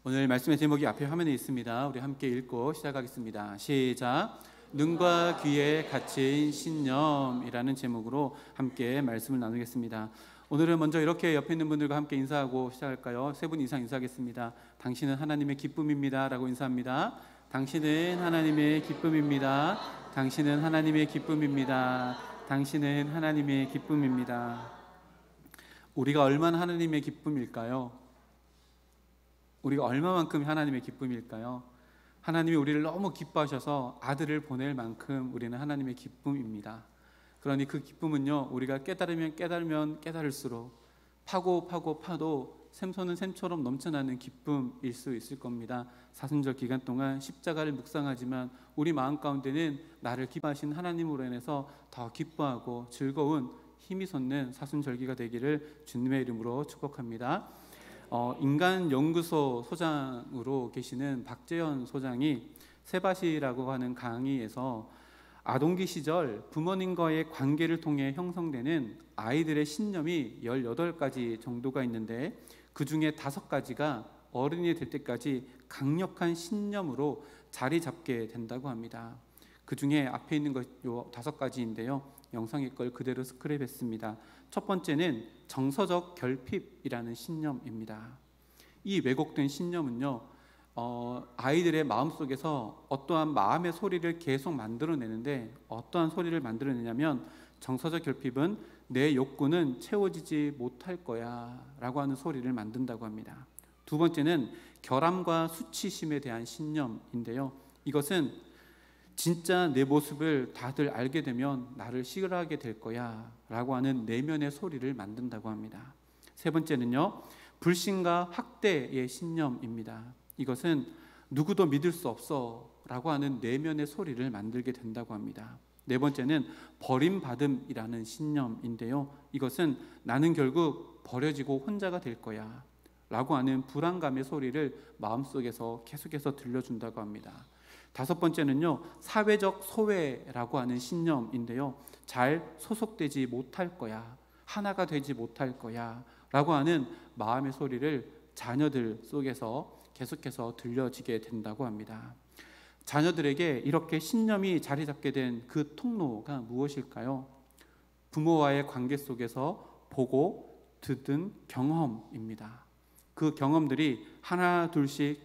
오늘 말씀의 제목이 앞에 화면에 있습니다. 우리 함께 읽고 시작하겠습니다. 시작. 눈과 귀에 갇힌 신념이라는 제목으로 함께 말씀을 나누겠습니다. 오늘은 먼저 이렇게 옆에 있는 분들과 함께 인사하고 시작할까요? 3분 이상 인사하겠습니다. 당신은 하나님의 기쁨입니다 라고 인사합니다. 당신은 하나님의 기쁨입니다. 당신은 하나님의 기쁨입니다. 당신은 하나님의 기쁨입니다. 우리가 얼마나 하나님의 기쁨일까요? 우리가 얼마만큼 하나님의 기쁨일까요? 하나님이 우리를 너무 기뻐하셔서 아들을 보낼 만큼 우리는 하나님의 기쁨입니다. 그러니 그 기쁨은요, 우리가 깨달으면 깨달을수록 파도 샘솟는 샘처럼 넘쳐나는 기쁨일 수 있을 겁니다. 사순절 기간 동안 십자가를 묵상하지만 우리 마음 가운데는 나를 기뻐하신 하나님으로 인해서 더 기뻐하고 즐거운 힘이 솟는 사순절기가 되기를 주님의 이름으로 축복합니다. 인간연구소 소장으로 계시는 박재현 소장이 세바시라고 하는 강의에서 아동기 시절 부모님과의 관계를 통해 형성되는 아이들의 신념이 18가지 정도가 있는데 그 중에 5가지가 어른이 될 때까지 강력한 신념으로 자리 잡게 된다고 합니다. 그 중에 앞에 있는 것 요 5가지인데요. 영상의 걸 그대로 스크랩했습니다. 첫 번째는 정서적 결핍이라는 신념입니다. 이 왜곡된 신념은요, 아이들의 마음속에서 어떠한 마음의 소리를 계속 만들어내는데 어떠한 소리를 만들어내냐면 정서적 결핍은 내 욕구는 채워지지 못할 거야 라고 하는 소리를 만든다고 합니다. 두 번째는 결함과 수치심에 대한 신념인데요. 이것은 진짜 내 모습을 다들 알게 되면 나를 싫어하게 될 거야 라고 하는 내면의 소리를 만든다고 합니다. 세 번째는요, 불신과 학대의 신념입니다. 이것은 누구도 믿을 수 없어 라고 하는 내면의 소리를 만들게 된다고 합니다. 네 번째는 버림받음이라는 신념인데요. 이것은 나는 결국 버려지고 혼자가 될 거야 라고 하는 불안감의 소리를 마음속에서 계속해서 들려준다고 합니다. 5번째는요, 사회적 소외라고 하는 신념인데요. 잘 소속되지 못할 거야, 하나가 되지 못할 거야 라고 하는 마음의 소리를 자녀들 속에서 계속해서 들려지게 된다고 합니다. 자녀들에게 이렇게 신념이 자리 잡게 된 그 통로가 무엇일까요? 부모와의 관계 속에서 보고 듣은 경험입니다. 그 경험들이 하나 둘씩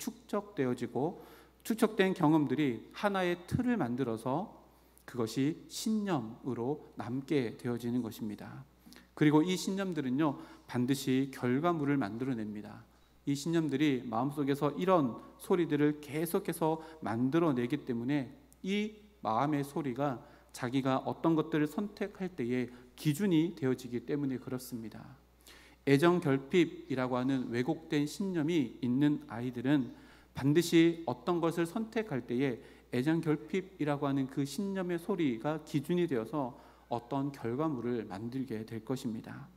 축적된 경험들이 하나의 틀을 만들어서 그것이 신념으로 남게 되어지는 것입니다. 그리고 이 신념들은요, 반드시 결과물을 만들어냅니다. 이 신념들이 마음속에서 이런 소리들을 계속해서 만들어내기 때문에 이 마음의 소리가 자기가 어떤 것들을 선택할 때의 기준이 되어지기 때문에 그렇습니다. 애정결핍이라고 하는 왜곡된 신념이 있는 아이들은 반드시 어떤 것을 선택할 때에 애정결핍이라고 하는 그 신념의 소리가 기준이 되어서 어떤 결과물을 만들게 될 것입니다.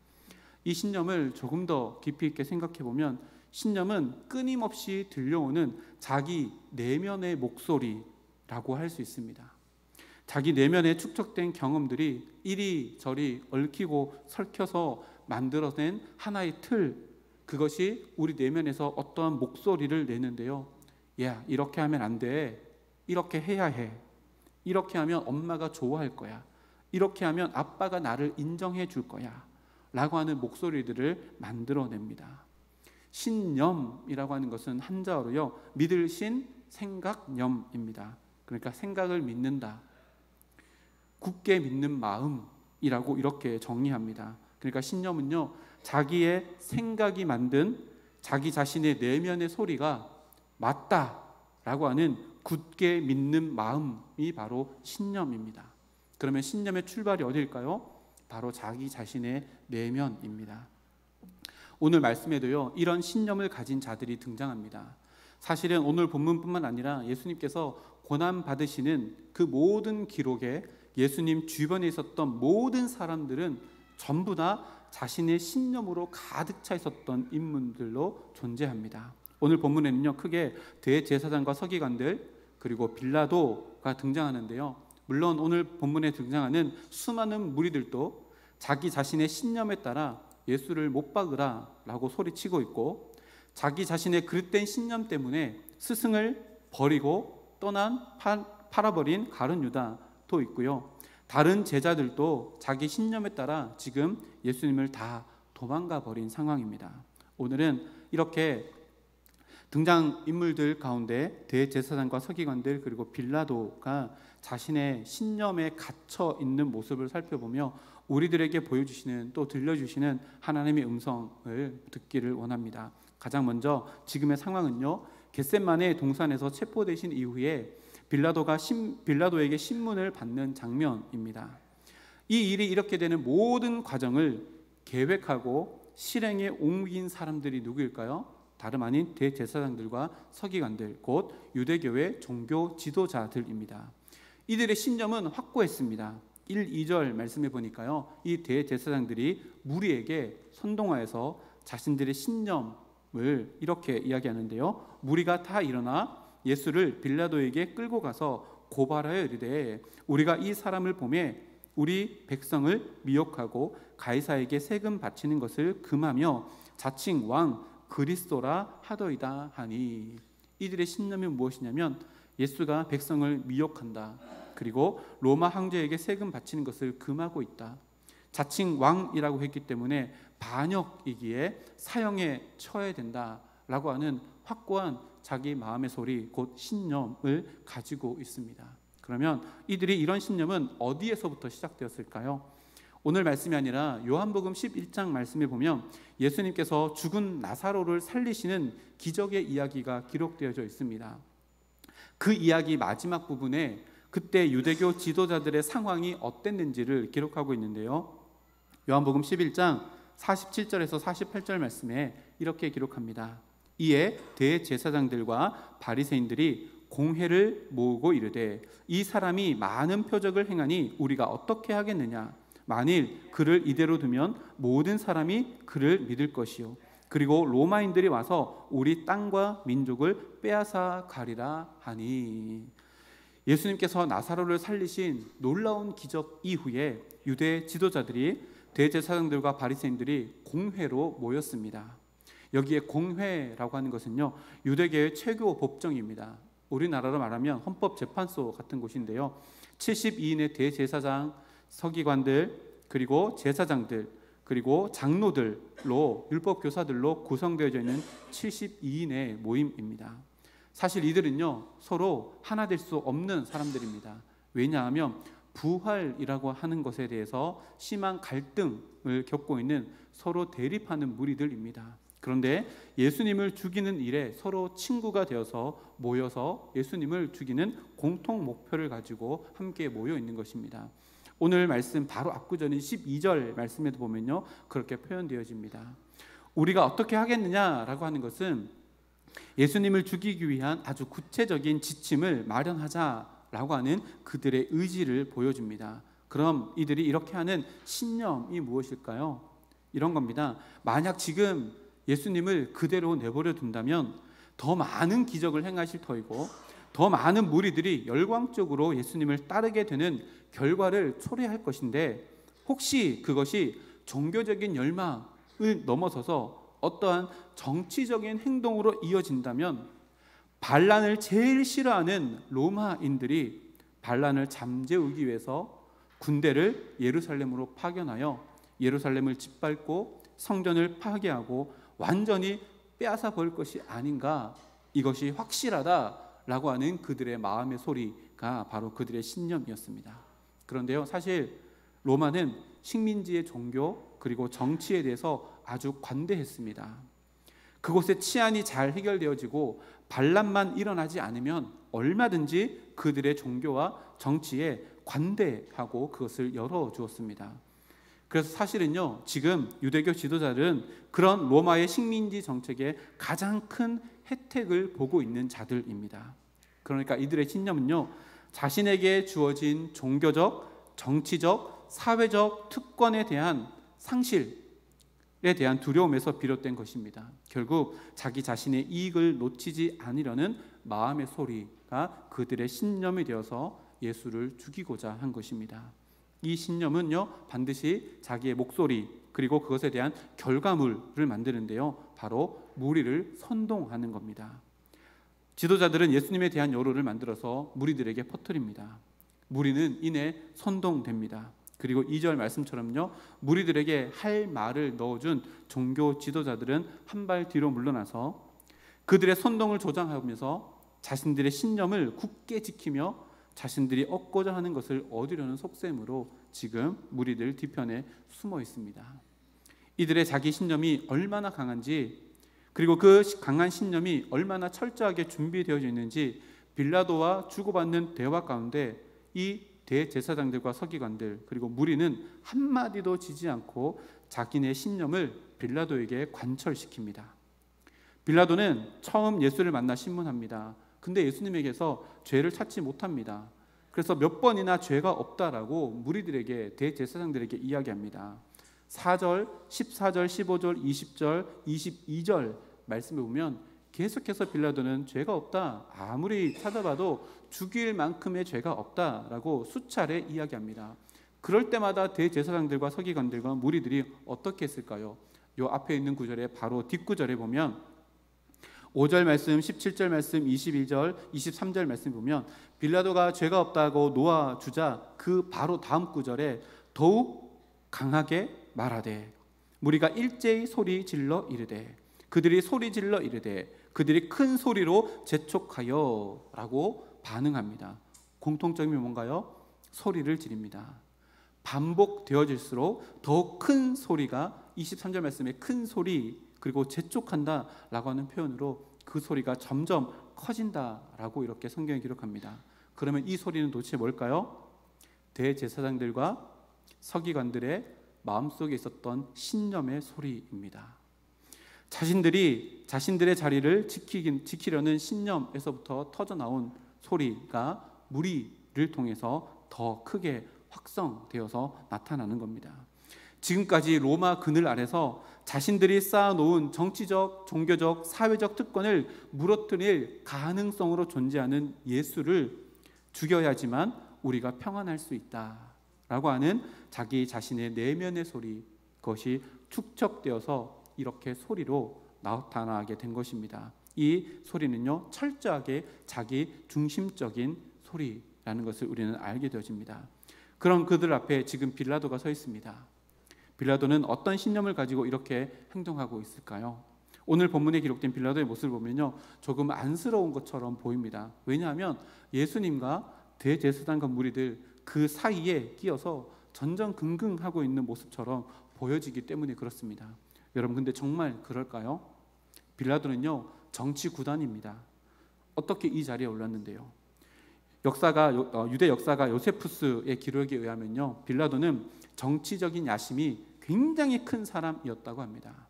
이 신념을 조금 더 깊이 있게 생각해 보면 신념은 끊임없이 들려오는 자기 내면의 목소리라고 할 수 있습니다. 자기 내면에 축적된 경험들이 이리저리 얽히고 설켜서 만들어낸 하나의 틀, 그것이 우리 내면에서 어떠한 목소리를 내는데요. 야, 이렇게 하면 안 돼. 이렇게 해야 해. 이렇게 하면 엄마가 좋아할 거야. 이렇게 하면 아빠가 나를 인정해 줄 거야 라고 하는 목소리들을 만들어냅니다. 신념이라고 하는 것은 한자어로요, 믿을 신, 생각념입니다. 그러니까 생각을 믿는다, 굳게 믿는 마음이라고 이렇게 정의합니다. 그러니까 신념은요, 자기의 생각이 만든 자기 자신의 내면의 소리가 맞다라고 하는 굳게 믿는 마음이 바로 신념입니다. 그러면 신념의 출발이 어딜까요? 바로 자기 자신의 내면입니다. 오늘 말씀에도요, 이런 신념을 가진 자들이 등장합니다. 사실은 오늘 본문뿐만 아니라 예수님께서 고난 받으시는 그 모든 기록에 예수님 주변에 있었던 모든 사람들은 전부 다 자신의 신념으로 가득 차 있었던 인물들로 존재합니다. 오늘 본문에는요, 크게 대제사장과 서기관들 그리고 빌라도가 등장하는데요. 물론 오늘 본문에 등장하는 수많은 무리들도 자기 자신의 신념에 따라 예수를 못 박으라 라고 소리치고 있고, 자기 자신의 그릇된 신념 때문에 스승을 버리고 떠난 팔아버린 가룟 유다도 있고요. 다른 제자들도 자기 신념에 따라 지금 예수님을 다 도망가 버린 상황입니다. 오늘은 이렇게 등장인물들 가운데 대제사장과 서기관들 그리고 빌라도가 자신의 신념에 갇혀 있는 모습을 살펴보며 우리들에게 보여주시는 또 들려주시는 하나님의 음성을 듣기를 원합니다. 가장 먼저 지금의 상황은요, 겟셋마네 동산에서 체포되신 이후에 빌라도에게 신문을 받는 장면입니다. 이 일이 이렇게 되는 모든 과정을 계획하고 실행에 옮긴 사람들이 누구일까요? 다름 아닌 대제사장들과 서기관들, 곧 유대교의 종교 지도자들입니다. 이들의 신념은 확고했습니다. 1, 2절 말씀해 보니까요, 이 대제사장들이 무리에게 선동하여서 자신들의 신념을 이렇게 이야기하는데요, 무리가 다 일어나 예수를 빌라도에게 끌고 가서 고발하여 이르되 우리가 이 사람을 보매 우리 백성을 미혹하고 가이사에게 세금 바치는 것을 금하며 자칭 왕 그리스도라 하더이다 하니, 이들의 신념이 무엇이냐면 예수가 백성을 미혹한다, 그리고 로마 황제에게 세금 바치는 것을 금하고 있다, 자칭 왕이라고 했기 때문에 반역이기에 사형에 처해야 된다라고 하는 확고한 자기 마음의 소리, 곧 신념을 가지고 있습니다. 그러면 이들이 이런 신념은 어디에서부터 시작되었을까요? 오늘 말씀이 아니라 요한복음 11장 말씀에 보면 예수님께서 죽은 나사로를 살리시는 기적의 이야기가 기록되어져 있습니다. 그 이야기 마지막 부분에 그때 유대교 지도자들의 상황이 어땠는지를 기록하고 있는데요, 요한복음 11장 47절에서 48절 말씀에 이렇게 기록합니다. 이에 대제사장들과 바리새인들이 공회를 모으고 이르되 이 사람이 많은 표적을 행하니 우리가 어떻게 하겠느냐, 만일 그를 이대로 두면 모든 사람이 그를 믿을 것이요 그리고 로마인들이 와서 우리 땅과 민족을 빼앗아 가리라 하니. 예수님께서 나사로를 살리신 놀라운 기적 이후에 유대 지도자들이 대제사장들과 바리새인들이 공회로 모였습니다. 여기에 공회라고 하는 것은요, 유대계의 최고 법정입니다. 우리나라로 말하면 헌법재판소 같은 곳인데요, 72인의 대제사장, 서기관들, 그리고 제사장들, 그리고 장로들로, 율법교사들로 구성되어져 있는 72인의 모임입니다. 사실 이들은요, 서로 하나 될 수 없는 사람들입니다. 왜냐하면 부활이라고 하는 것에 대해서 심한 갈등을 겪고 있는 서로 대립하는 무리들입니다. 그런데 예수님을 죽이는 일에 서로 친구가 되어서 모여서 예수님을 죽이는 공통 목표를 가지고 함께 모여 있는 것입니다. 오늘 말씀 바로 앞구절인 12절 말씀에도 보면요, 그렇게 표현되어집니다. 우리가 어떻게 하겠느냐라고 하는 것은 예수님을 죽이기 위한 아주 구체적인 지침을 마련하자라고 하는 그들의 의지를 보여줍니다. 그럼 이들이 이렇게 하는 신념이 무엇일까요? 이런 겁니다. 만약 지금 예수님을 그대로 내버려 둔다면 더 많은 기적을 행하실 터이고 더 많은 무리들이 열광적으로 예수님을 따르게 되는 결과를 초래할 것인데, 혹시 그것이 종교적인 열망을 넘어서서 어떠한 정치적인 행동으로 이어진다면 반란을 제일 싫어하는 로마인들이 반란을 잠재우기 위해서 군대를 예루살렘으로 파견하여 예루살렘을 짓밟고 성전을 파괴하고 완전히 빼앗아 버릴 것이 아닌가, 이것이 확실하다라고 하는 그들의 마음의 소리가 바로 그들의 신념이었습니다. 그런데요, 사실 로마는 식민지의 종교 그리고 정치에 대해서 아주 관대했습니다. 그곳의 치안이 잘 해결되어지고 반란만 일어나지 않으면 얼마든지 그들의 종교와 정치에 관대하고 그것을 열어주었습니다. 그래서 사실은요, 지금 유대교 지도자들은 그런 로마의 식민지 정책의 가장 큰 혜택을 보고 있는 자들입니다. 그러니까 이들의 신념은요, 자신에게 주어진 종교적, 정치적, 사회적 특권에 대한 상실에 대한 두려움에서 비롯된 것입니다. 결국 자기 자신의 이익을 놓치지 않으려는 마음의 소리가 그들의 신념이 되어서 예수를 죽이고자 한 것입니다. 이 신념은요, 반드시 자기의 목소리 그리고 그것에 대한 결과물을 만드는데요, 바로 무리를 선동하는 겁니다. 지도자들은 예수님에 대한 여론을 만들어서 무리들에게 퍼뜨립니다. 무리는 이내 선동됩니다. 그리고 2절 말씀처럼요, 무리들에게 할 말을 넣어준 종교 지도자들은 한 발 뒤로 물러나서 그들의 선동을 조장하면서 자신들의 신념을 굳게 지키며 자신들이 얻고자 하는 것을 얻으려는 속셈으로 지금 무리들 뒤편에 숨어 있습니다. 이들의 자기 신념이 얼마나 강한지, 그리고 그 강한 신념이 얼마나 철저하게 준비되어져 있는지 빌라도와 주고받는 대화 가운데 이 대제사장들과 서기관들 그리고 무리는 한마디도 지지 않고 자기네 신념을 빌라도에게 관철시킵니다. 빌라도는 처음 예수를 만나 신문합니다. 근데 예수님에게서 죄를 찾지 못합니다. 그래서 몇 번이나 죄가 없다라고 무리들에게, 대제사장들에게 이야기합니다. 4절, 14절, 15절, 20절, 22절 말씀을 보면 계속해서 빌라도는 죄가 없다, 아무리 찾아봐도 죽일 만큼의 죄가 없다라고 수차례 이야기합니다. 그럴 때마다 대제사장들과 서기관들과 무리들이 어떻게 했을까요? 요 앞에 있는 구절에 바로 뒷구절에 보면 5절 말씀, 17절 말씀, 22절, 23절 말씀 보면 빌라도가 죄가 없다고 놓아주자 그 바로 다음 구절에 더욱 강하게 말하되 무리가 일제히 소리 질러 이르되 그들이 소리 질러 이르되 그들이 큰 소리로 재촉하여 라고 반응합니다. 공통점이 뭔가요? 소리를 지릅니다. 반복되어질수록 더욱 큰 소리가 23절 말씀에 큰 소리 그리고 재촉한다 라고 하는 표현으로 그 소리가 점점 커진다라고 이렇게 성경에 기록합니다. 그러면 이 소리는 도대체 뭘까요? 대제사장들과 서기관들의 마음속에 있었던 신념의 소리입니다. 자신들의 자리를 지키려는 신념에서부터 터져나온 소리가 무리를 통해서 더 크게 확성되어서 나타나는 겁니다. 지금까지 로마 그늘 아래서 자신들이 쌓아놓은 정치적, 종교적, 사회적 특권을 무너뜨릴 가능성으로 존재하는 예수를 죽여야지만 우리가 평안할 수 있다라고 하는 자기 자신의 내면의 소리, 그것이 축적되어서 이렇게 소리로 나타나게 된 것입니다. 이 소리는요, 철저하게 자기 중심적인 소리라는 것을 우리는 알게 되어집니다. 그런 그들 앞에 지금 빌라도가 서 있습니다. 빌라도는 어떤 신념을 가지고 이렇게 행동하고 있을까요? 오늘 본문에 기록된 빌라도의 모습을 보면요, 조금 안쓰러운 것처럼 보입니다. 왜냐하면 예수님과 대제사장과 무리들 그 사이에 끼어서 전전긍긍하고 있는 모습처럼 보여지기 때문에 그렇습니다. 여러분, 근데 정말 그럴까요? 빌라도는요, 정치 구단입니다. 어떻게 이 자리에 올랐는데요? 유대 역사가 요세푸스의 기록에 의하면요, 빌라도는 정치적인 야심이 굉장히 큰 사람이었다고 합니다.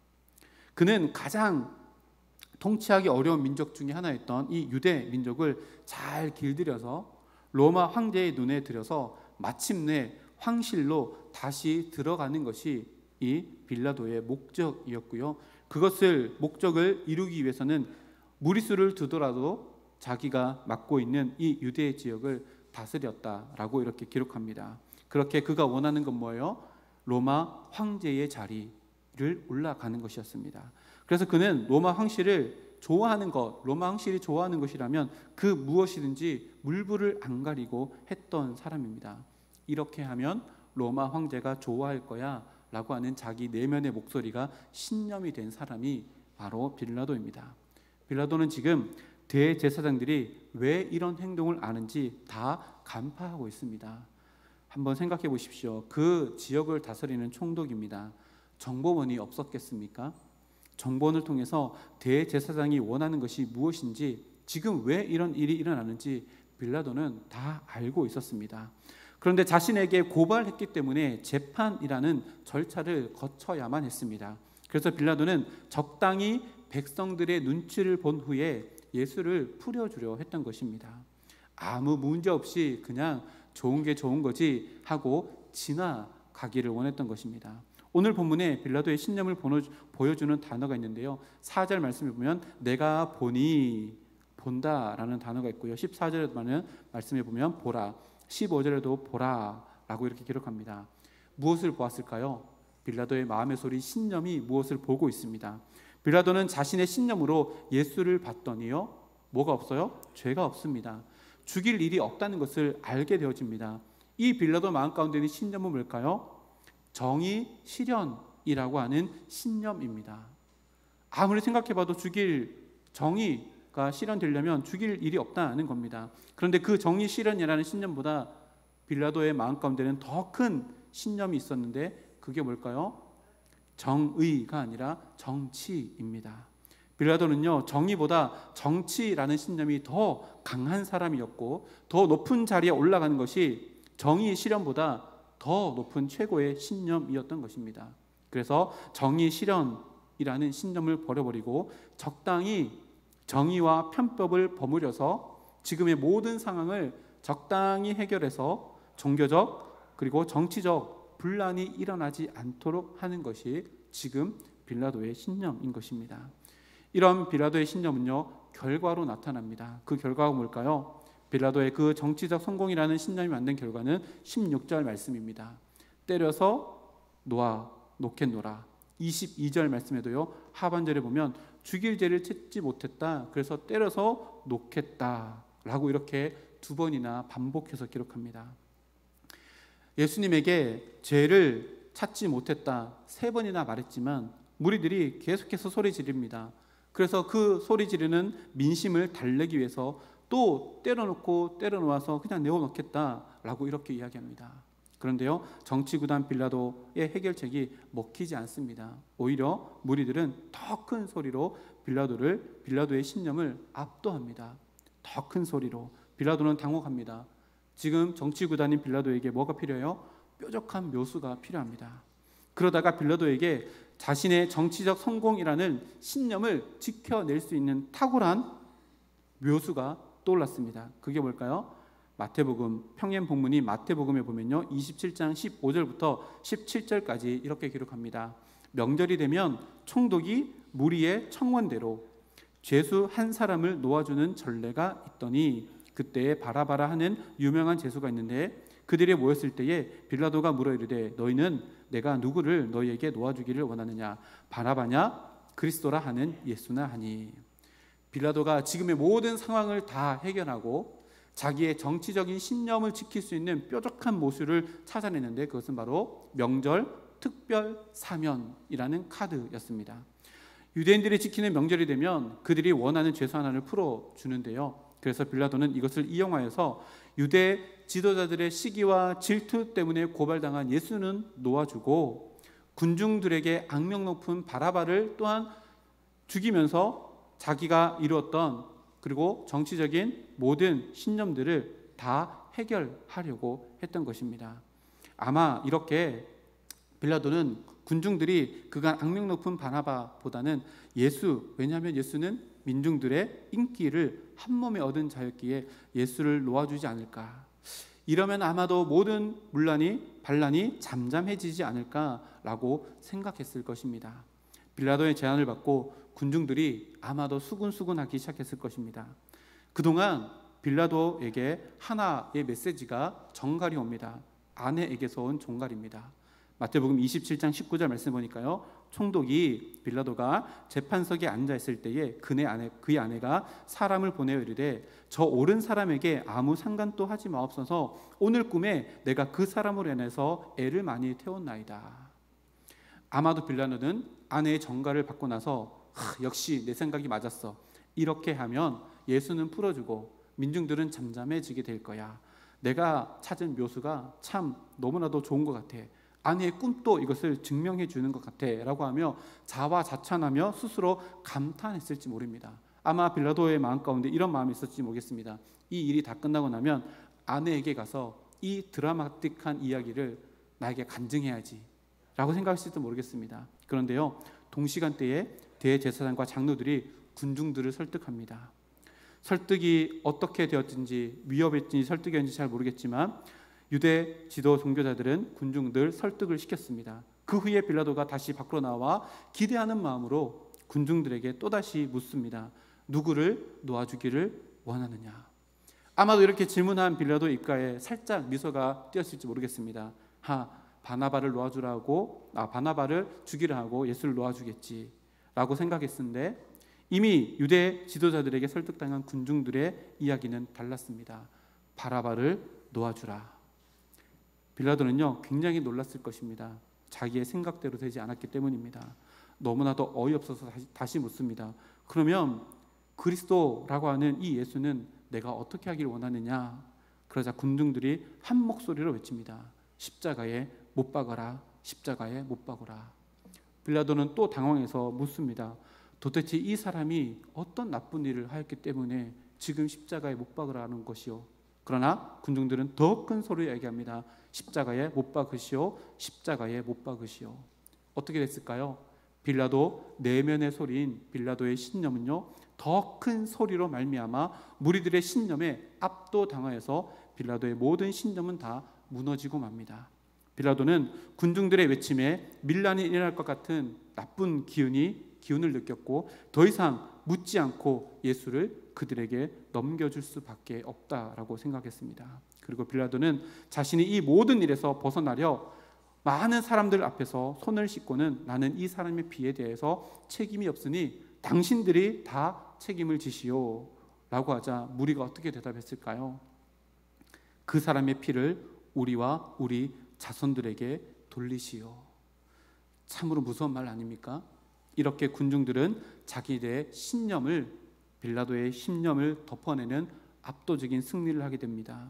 그는 가장 통치하기 어려운 민족 중에 하나였던 이 유대 민족을 잘 길들여서 로마 황제의 눈에 들여서 마침내 황실로 다시 들어가는 것이 이 빌라도의 목적이었고요. 목적을 이루기 위해서는 무리수를 두더라도 자기가 맡고 있는 이 유대 지역을 다스렸다라고 이렇게 기록합니다. 그렇게 그가 원하는 건 뭐예요? 로마 황제의 자리를 올라가는 것이었습니다. 그래서 그는 로마 황실이 좋아하는 것이라면 그 무엇이든지 물불을 안 가리고 했던 사람입니다. 이렇게 하면 로마 황제가 좋아할 거야 라고 하는 자기 내면의 목소리가 신념이 된 사람이 바로 빌라도입니다. 빌라도는 지금 대제사장들이 왜 이런 행동을 하는지 다 간파하고 있습니다. 한번 생각해 보십시오. 그 지역을 다스리는 총독입니다. 정보원이 없었겠습니까? 정보원을 통해서 대제사장이 원하는 것이 무엇인지, 지금 왜 이런 일이 일어나는지 빌라도는 다 알고 있었습니다. 그런데 자신에게 고발했기 때문에 재판이라는 절차를 거쳐야만 했습니다. 그래서 빌라도는 적당히 백성들의 눈치를 본 후에 예수를 풀어주려 했던 것입니다. 아무 문제 없이 그냥 좋은 게 좋은 거지 하고 지나가기를 원했던 것입니다. 오늘 본문에 빌라도의 신념을 보여주는 단어가 있는데요, 4절 말씀을 보면 내가 보니, 본다라는 단어가 있고요, 14절에 말씀에 보면 보라, 15절에도 보라라고 이렇게 기록합니다. 무엇을 보았을까요? 빌라도의 마음의 소리, 신념이 무엇을 보고 있습니다. 빌라도는 자신의 신념으로 예수를 봤더니요, 뭐가 없어요? 죄가 없습니다. 죽일 일이 없다는 것을 알게 되어집니다. 이 빌라도 마음 가운데 있는 신념은 뭘까요? 정의 실현이라고 하는 신념입니다. 아무리 생각해봐도 죽일 정의가 실현되려면 죽일 일이 없다는 겁니다. 그런데 그 정의 실현이라는 신념보다 빌라도의 마음 가운데는 더 큰 신념이 있었는데 그게 뭘까요? 정의가 아니라 정치입니다. 빌라도는요, 정의보다 정치라는 신념이 더 강한 사람이었고, 더 높은 자리에 올라가는 것이 정의 실현보다 더 높은 최고의 신념이었던 것입니다. 그래서 정의 실현이라는 신념을 버려버리고 적당히 정의와 편법을 버무려서 지금의 모든 상황을 적당히 해결해서 종교적 그리고 정치적 분란이 일어나지 않도록 하는 것이 지금 빌라도의 신념인 것입니다. 이런 빌라도의 신념은요, 결과로 나타납니다. 그 결과가 뭘까요? 빌라도의 그 정치적 성공이라는 신념이 만든 결과는 16절 말씀입니다. 때려서 놓겠노라. 22절 말씀에도요, 하반절에 보면 죽일 죄를 찾지 못했다, 그래서 때려서 놓겠다 라고 이렇게 두 번이나 반복해서 기록합니다. 예수님에게 죄를 찾지 못했다 세 번이나 말했지만 무리들이 계속해서 소리 지릅니다. 그래서 그 소리 지르는 민심을 달래기 위해서 또 때려놓고 때려놓아서 그냥 내어놓겠다라고 이렇게 이야기합니다. 그런데요, 정치구단 빌라도의 해결책이 먹히지 않습니다. 오히려 무리들은 더 큰 소리로 빌라도의 신념을 압도합니다. 더 큰 소리로. 빌라도는 당혹합니다. 지금 정치구단인 빌라도에게 뭐가 필요해요? 뾰족한 묘수가 필요합니다. 그러다가 빌라도에게 자신의 정치적 성공이라는 신념을 지켜낼 수 있는 탁월한 묘수가 떠올랐습니다. 그게 뭘까요? 마태복음, 평행 본문이 마태복음에 보면요, 27장 15절부터 17절까지 이렇게 기록합니다. 명절이 되면 총독이 무리의 청원대로 죄수 한 사람을 놓아주는 전례가 있더니 그때에 바라바라 하는 유명한 죄수가 있는데 그들이 모였을 때에 빌라도가 물어 이르되 너희는 내가 누구를 너희에게 놓아주기를 원하느냐, 바라바냐 그리스도라 하는 예수나 하니. 빌라도가 지금의 모든 상황을 다 해결하고 자기의 정치적인 신념을 지킬 수 있는 뾰족한 모수를 찾아내는데 그것은 바로 명절 특별 사면이라는 카드였습니다. 유대인들이 지키는 명절이 되면 그들이 원하는 죄수 하나를 풀어주는데요, 그래서 빌라도는 이것을 이용하여서 유대 지도자들의 시기와 질투 때문에 고발당한 예수는 놓아주고 군중들에게 악명 높은 바라바를 또한 죽이면서 자기가 이루었던 그리고 정치적인 모든 신념들을 다 해결하려고 했던 것입니다. 아마 이렇게 빌라도는 군중들이 그간 악명 높은 바나바보다는 왜냐하면 예수는 민중들의 인기를 한 몸에 얻은 자였기에 예수를 놓아주지 않을까, 이러면 아마도 모든 반란이 잠잠해지지 않을까라고 생각했을 것입니다. 빌라도의 제안을 받고 군중들이 아마도 수군수군하기 시작했을 것입니다. 그동안 빌라도에게 하나의 메시지가 정갈이 옵니다. 아내에게서 온 정갈입니다. 마태복음 27장 19절 말씀 보니까요, 총독이 빌라도가 재판석에 앉아있을 때에 그의 아내가 사람을 보내어 이르되 저 옳은 사람에게 아무 상관도 하지 마옵소서, 오늘 꿈에 내가 그 사람으로 인해서 애를 많이 태웠나이다. 아마도 빌라도는 아내의 정갈을 받고 나서 역시 내 생각이 맞았어, 이렇게 하면 예수는 풀어주고 민중들은 잠잠해지게 될 거야, 내가 찾은 묘수가 참 너무나도 좋은 것 같아, 아내의 꿈도 이것을 증명해 주는 것 같아 라고 하며 자화자찬하며 스스로 감탄했을지 모릅니다. 아마 빌라도의 마음 가운데 이런 마음이 있었을지 모르겠습니다. 이 일이 다 끝나고 나면 아내에게 가서 이 드라마틱한 이야기를 나에게 간증해야지 라고 생각했을지도 모르겠습니다. 그런데요, 동시간대에 대제사장과 장로들이 군중들을 설득합니다. 설득이 어떻게 되었든지 위협했든지 설득이었는지 잘 모르겠지만 유대 지도 종교자들은 군중들 설득을 시켰습니다. 그 후에 빌라도가 다시 밖으로 나와 기대하는 마음으로 군중들에게 또다시 묻습니다. 누구를 놓아주기를 원하느냐. 아마도 이렇게 질문한 빌라도 입가에 살짝 미소가 띄었을지 모르겠습니다. 바나바를 죽이려 하고 예수를 놓아주겠지 라고 생각했는데 이미 유대 지도자들에게 설득당한 군중들의 이야기는 달랐습니다. 바라바를 놓아주라. 빌라도는요 굉장히 놀랐을 것입니다. 자기의 생각대로 되지 않았기 때문입니다. 너무나도 어이없어서 다시 묻습니다. 그러면 그리스도라고 하는 이 예수는 내가 어떻게 하길 원하느냐? 그러자 군중들이 한 목소리로 외칩니다. 십자가에 못 박아라. 십자가에 못 박아라. 빌라도는 또 당황해서 묻습니다. 도대체 이 사람이 어떤 나쁜 일을 하였기 때문에 지금 십자가에 못 박으라는 것이요? 그러나 군중들은 더 큰 소리로 얘기합니다. 십자가에 못 박으시오. 십자가에 못 박으시오. 어떻게 됐을까요? 빌라도 내면의 소리인 빌라도의 신념은요 더 큰 소리로 말미암아 무리들의 신념에 압도당하여서 빌라도의 모든 신념은 다 무너지고 맙니다. 빌라도는 군중들의 외침에 밀란이 일어날 것 같은 나쁜 기운을 느꼈고 더 이상 묻지 않고 예수를 그들에게 넘겨줄 수밖에 없다라고 생각했습니다. 그리고 빌라도는 자신이 이 모든 일에서 벗어나려 많은 사람들 앞에서 손을 씻고는 나는 이 사람의 피에 대해서 책임이 없으니 당신들이 다 책임을 지시오 라고 하자 무리가 어떻게 대답했을까요? 그 사람의 피를 우리와 우리 자손들에게 돌리시오. 참으로 무서운 말 아닙니까? 이렇게 군중들은 자기들의 신념을 빌라도의 신념을 덮어내는 압도적인 승리를 하게 됩니다.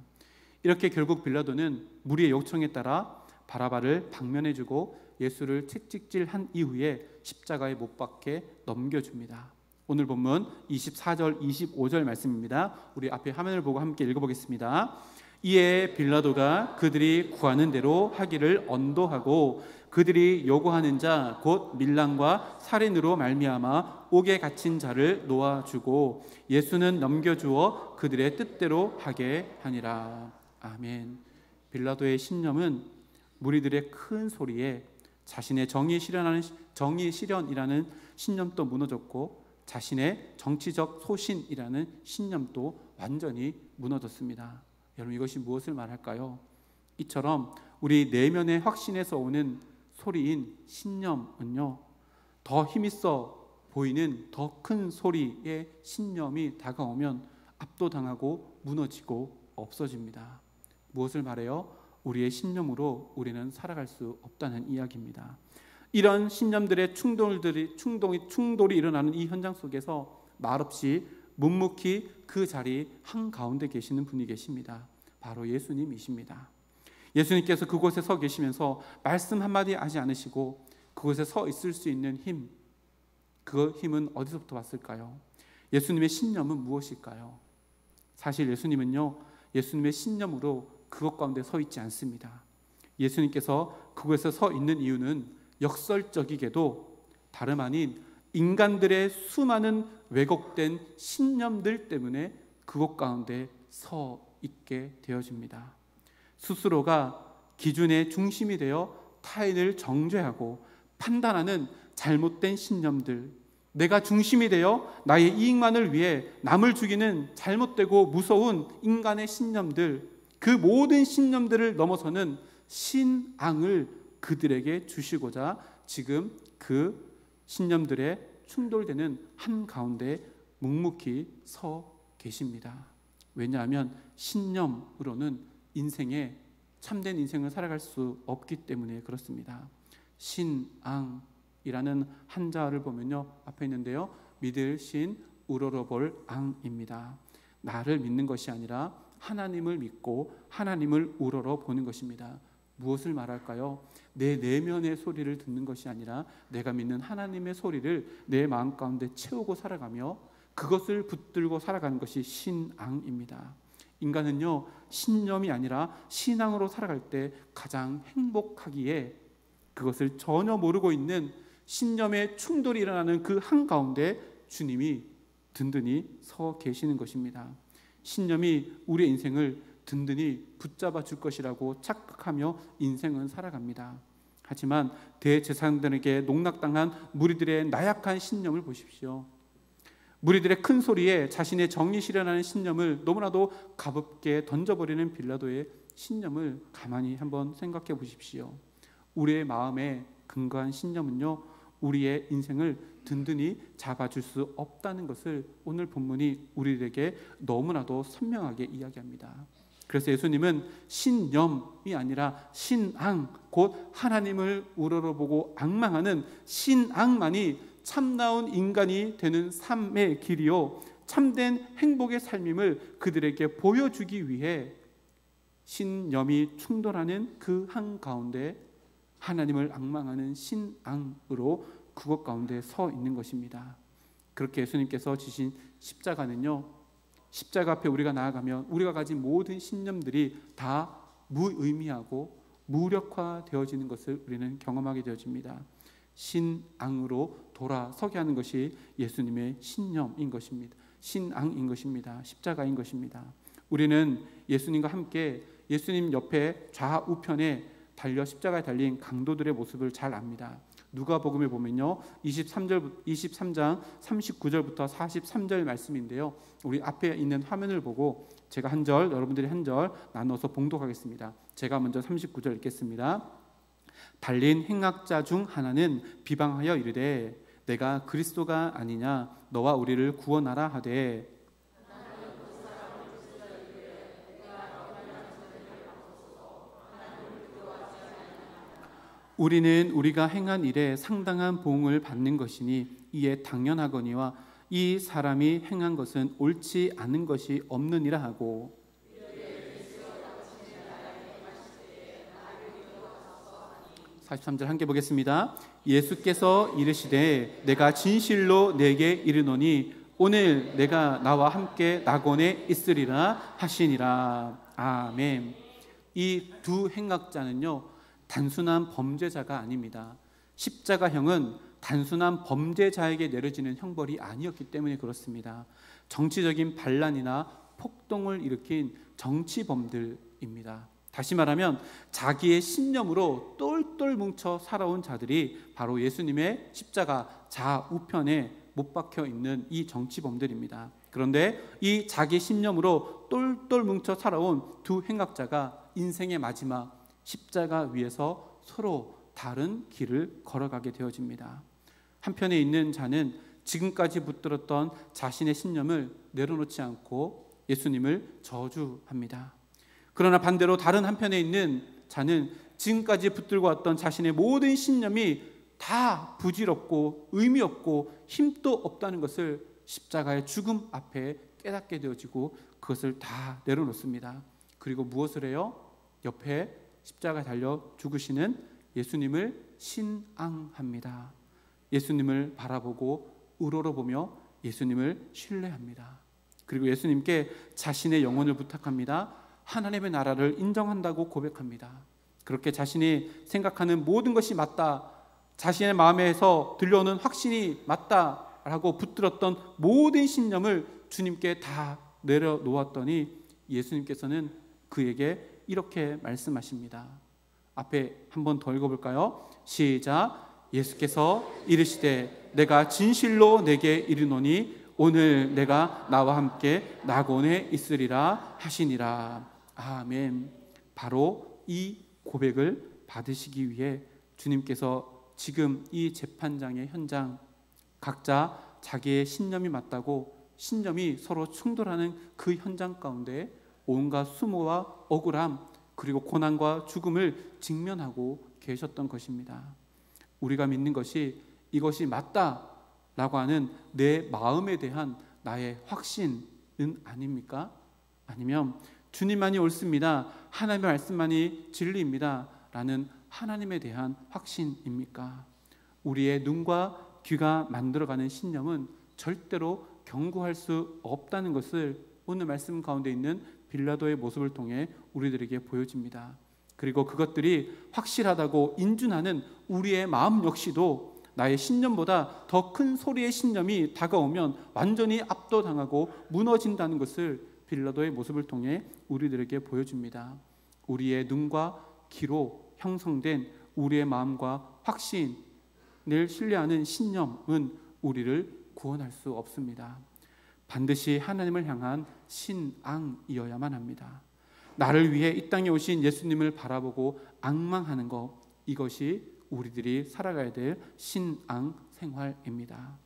이렇게 결국 빌라도는 무리의 요청에 따라 바라바를 방면해주고 예수를 채찍질한 이후에 십자가에 못 박게 넘겨줍니다. 오늘 본문 24절 25절 말씀입니다. 우리 앞에 화면을 보고 함께 읽어보겠습니다. 이에 빌라도가 그들이 구하는 대로 하기를 언도하고 그들이 요구하는 자 곧 밀란과 살인으로 말미암아 옥에 갇힌 자를 놓아주고 예수는 넘겨주어 그들의 뜻대로 하게 하니라. 아멘. 빌라도의 신념은 무리들의 큰 소리에 자신의 정의 실현이라는 신념도 무너졌고 자신의 정치적 소신이라는 신념도 완전히 무너졌습니다. 여러분 이것이 무엇을 말할까요? 이처럼 우리 내면의 확신에서 오는 소리인 신념은요 더 힘있어 보이는 더 큰 소리의 신념이 다가오면 압도당하고 무너지고 없어집니다. 무엇을 말해요? 우리의 신념으로 우리는 살아갈 수 없다는 이야기입니다. 이런 신념들의 충돌이 일어나는 이 현장 속에서 말없이 묵묵히 그 자리 한가운데 계시는 분이 계십니다. 바로 예수님이십니다. 예수님께서 그곳에 서 계시면서 말씀 한마디 하지 않으시고 그곳에 서 있을 수 있는 힘, 그 힘은 어디서부터 왔을까요? 예수님의 신념은 무엇일까요? 사실 예수님은요 예수님의 신념으로 그것 가운데 서 있지 않습니다. 예수님께서 그곳에 서 있는 이유는 역설적이게도 다름 아닌 인간들의 수많은 왜곡된 신념들 때문에 그것 가운데 서 있게 되어집니다. 스스로가 기준의 중심이 되어 타인을 정죄하고 판단하는 잘못된 신념들, 내가 중심이 되어 나의 이익만을 위해 남을 죽이는 잘못되고 무서운 인간의 신념들, 그 모든 신념들을 넘어서는 신앙을 그들에게 주시고자 지금 그 신념들의 충돌되는 한가운데 묵묵히 서 계십니다. 왜냐하면 신념으로는 참된 인생을 살아갈 수 없기 때문에 그렇습니다. 신앙이라는 한자를 보면요 앞에 있는데요 믿을 신 우러러 볼 앙입니다. 나를 믿는 것이 아니라 하나님을 믿고 하나님을 우러러 보는 것입니다. 무엇을 말할까요? 내 내면의 소리를 듣는 것이 아니라 내가 믿는 하나님의 소리를 내 마음 가운데 채우고 살아가며 그것을 붙들고 살아가는 것이 신앙입니다. 인간은요 신념이 아니라 신앙으로 살아갈 때 가장 행복하기에 그것을 전혀 모르고 있는 신념의 충돌이 일어나는 그 한가운데 주님이 든든히 서 계시는 것입니다. 신념이 우리의 인생을 든든히 붙잡아 줄 것이라고 착각하며 인생은 살아갑니다. 하지만 대제사장들에게 농락당한 무리들의 나약한 신념을 보십시오. 무리들의 큰 소리에 자신의 정의 실현하는 신념을 너무나도 가볍게 던져버리는 빌라도의 신념을 가만히 한번 생각해 보십시오. 우리의 마음에 근거한 신념은요 우리의 인생을 든든히 잡아줄 수 없다는 것을 오늘 본문이 우리에게 너무나도 선명하게 이야기합니다. 그래서 예수님은 신념이 아니라 신앙, 곧 하나님을 우러러보고 앙망하는 신앙만이 참나온 인간이 되는 삶의 길이요, 참된 행복의 삶임을 그들에게 보여주기 위해 신념이 충돌하는 그 한가운데 하나님을 앙망하는 신앙으로 그것 가운데 서 있는 것입니다. 그렇게 예수님께서 지신 십자가는요, 십자가 앞에 우리가 나아가면 우리가 가진 모든 신념들이 다 무의미하고 무력화되어지는 것을 우리는 경험하게 되어집니다. 신앙으로 돌아서게 하는 것이 예수님의 신념인 것입니다. 신앙인 것입니다. 십자가인 것입니다. 우리는 예수님과 함께 예수님 옆에 좌우편에 달려 십자가에 달린 강도들의 모습을 잘 압니다. 누가복음에 보면요, 23장 39절부터 43절 말씀인데요, 우리 앞에 있는 화면을 보고 제가 한 절, 여러분들이 한 절 나눠서 봉독하겠습니다. 제가 먼저 39절 읽겠습니다. 달린 행악자 중 하나는 비방하여 이르되 내가 그리스도가 아니냐, 너와 우리를 구원하라 하되, 우리는 우리가 행한 일에 상당한 보응을 받는 것이니 이에 당연하거니와 이 사람이 행한 것은 옳지 않은 것이 없느니라 하고, 43절 함께 보겠습니다. 예수께서 이르시되 내가 진실로 내게 이르노니 오늘 내가 나와 함께 낙원에 있으리라 하시니라. 아멘. 이 두 행악자는요, 단순한 범죄자가 아닙니다. 십자가형은 단순한 범죄자에게 내려지는 형벌이 아니었기 때문에 그렇습니다. 정치적인 반란이나 폭동을 일으킨 정치범들입니다. 다시 말하면 자기의 신념으로 똘똘 뭉쳐 살아온 자들이 바로 예수님의 십자가 좌우편에 못 박혀 있는 이 정치범들입니다. 그런데 이 자기 신념으로 똘똘 뭉쳐 살아온 두 행악자가 인생의 마지막 십자가 위에서 서로 다른 길을 걸어가게 되어집니다. 한편에 있는 자는 지금까지 붙들었던 자신의 신념을 내려놓지 않고 예수님을 저주합니다. 그러나 반대로 다른 한편에 있는 자는 지금까지 붙들고 왔던 자신의 모든 신념이 다 부질없고 의미 없고 힘도 없다는 것을 십자가의 죽음 앞에 깨닫게 되어지고 그것을 다 내려놓습니다. 그리고 무엇을 해요? 옆에 십자가에 달려 죽으시는 예수님을 신앙합니다. 예수님을 바라보고 우러러보며 예수님을 신뢰합니다. 그리고 예수님께 자신의 영혼을 부탁합니다. 하나님의 나라를 인정한다고 고백합니다. 그렇게 자신이 생각하는 모든 것이 맞다, 자신의 마음에서 들려오는 확신이 맞다라고 붙들었던 모든 신념을 주님께 다 내려놓았더니 예수님께서는 그에게 이렇게 말씀하십니다. 앞에 한 번 더 읽어볼까요? 시작. 예수께서 이르시되 내가 진실로 내게 이르노니 오늘 내가 나와 함께 낙원에 있으리라 하시니라. 아멘. 바로 이 고백을 받으시기 위해 주님께서 지금 이 재판장의 현장, 각자 자기의 신념이 맞다고 신념이 서로 충돌하는 그 현장 가운데 온갖 수모와 억울함 그리고 고난과 죽음을 직면하고 계셨던 것입니다. 우리가 믿는 것이 이것이 맞다라고 하는 내 마음에 대한 나의 확신은 아닙니까? 아니면 주님만이 옳습니다, 하나님의 말씀만이 진리입니다 라는 하나님에 대한 확신입니까? 우리의 눈과 귀가 만들어가는 신념은 절대로 경고할 수 없다는 것을 오늘 말씀 가운데 있는 빌라도의 모습을 통해 우리들에게 보여집니다. 그리고 그것들이 확실하다고 인준하는 우리의 마음 역시도 나의 신념보다 더 큰 소리의 신념이 다가오면 완전히 압도당하고 무너진다는 것을 빌라도의 모습을 통해 우리들에게 보여줍니다. 우리의 눈과 귀로 형성된 우리의 마음과 확신을 신뢰하는 신념은 우리를 구원할 수 없습니다. 반드시 하나님을 향한 신앙이어야만 합니다. 나를 위해 이 땅에 오신 예수님을 바라보고 앙망하는 것, 이것이 우리들이 살아가야 될 신앙 생활입니다.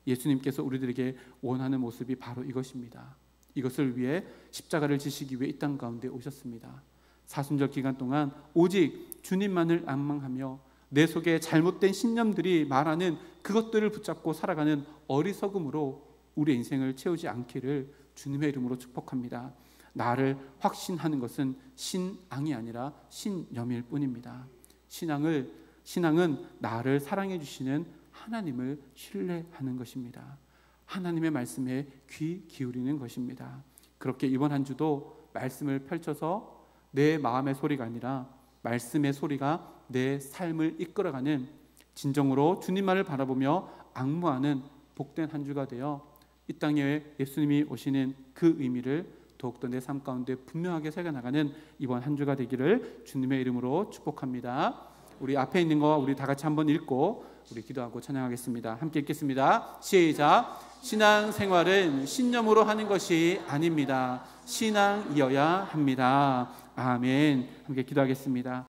예수님께서 우리들에게 원하는 모습이 바로 이것입니다. 이것을 위해 십자가를 지시기 위해 이 땅 가운데 오셨습니다. 사순절 기간 동안 오직 주님만을 앙망하며 내 속에 잘못된 신념들이 말하는 그것들을 붙잡고 살아가는 어리석음으로 우리의 인생을 채우지 않기를 주님의 이름으로 축복합니다. 나를 확신하는 것은 신앙이 아니라 신념일 뿐입니다. 신앙은 나를 사랑해 주시는 하나님을 신뢰하는 것입니다. 하나님의 말씀에 귀 기울이는 것입니다. 그렇게 이번 한 주도 말씀을 펼쳐서 내 마음의 소리가 아니라 말씀의 소리가 내 삶을 이끌어가는, 진정으로 주님만을 바라보며 앙무하는 복된 한 주가 되어 이 땅에 예수님이 오시는 그 의미를 더욱더 내 삶 가운데 분명하게 새겨나가는 이번 한 주가 되기를 주님의 이름으로 축복합니다. 우리 앞에 있는 거 우리 다 같이 한번 읽고 우리 기도하고 찬양하겠습니다. 함께 읽겠습니다. 시작. 신앙생활은 신념으로 하는 것이 아닙니다. 신앙이어야 합니다. 아멘. 함께 기도하겠습니다.